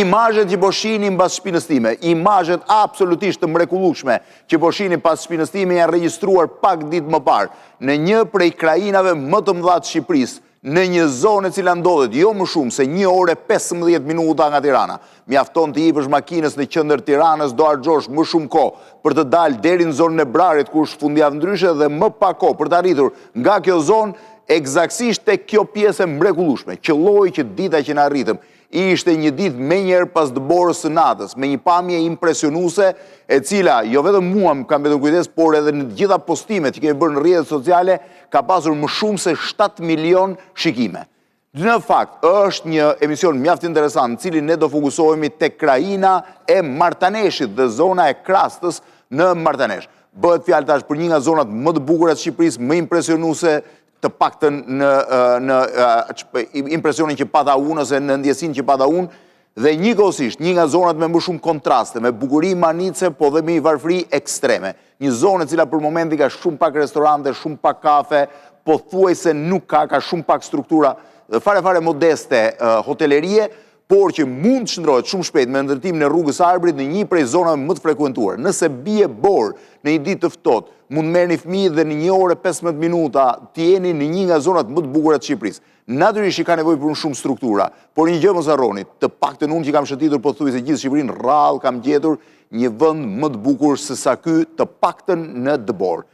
Imazhet që po shihni mbas shpinës time, imazhet absolutisht të mrekullueshme që po shihni pas shpinës time janë regjistruar pak ditë më parë në një prej krajinave më të mëdha të Shqipërisë, në një zonë e cila ndodhet jo më shumë se 1 orë e 15 minuta nga Tirana. Mjafton të hipësh makinës në qendër Tiranës, do harxhosh më shumë kohë për të dalë deri në zonën e Brarit, ku është fundjavë ndryshe, dhe më pak kohë për të arritur nga kjo zonë eksaktësisht tek kjo pjesë mrekullueshme. Qelloi që dita që na arritëm ishte një ditë menjëherë pas dëborës së natës, me një pamje impresionuese, e cila jo vetëm mua më kam vetëm kujdes, por edhe në gjitha postimet që kemi bërë në rrjetet sociale, ka pasur më shumë se 7 milion shikime. Në fakt, është një emision mjaft interesant, në cili ne do fokusohemi tek krajina e Martaneshit dhe zona e Krastës në Martanesh. Bëhet fjalë tash për një nga zonat më të bukura të Shqipërisë, më impresionuese, të paktën në impresionin që pata unë ose në ndjesinë që pata unë, dhe njëkohësisht një nga zonat me më shumë kontraste, me bukuri manice, po dhe me një varfëri ekstreme. Një zonë e cila për momenti ka shumë pak restorante, shumë pak kafe, po thuajse nuk ka shumë pak struktura fare modeste hotelerie, por që mund të shndrohet shumë shpejt me ndërtimin e rrugës Arbrit në një prej zonave më të frekuentuar. Nëse bie borë në një ditë të ftohtë, mund merrni fëmijë dhe në 1 orë e 15 minuta të jeni në një nga zonat më të bukura të Shqipërisë. Natyrisht që ka nevojë për shumë struktura, por një gjë mos harroni, të paktën unë që kam shëtitur pothuajse gjithë Shqipërinë, rrallë kam gjetur një vend më të bukur se sa ky, të paktën në Dëbor.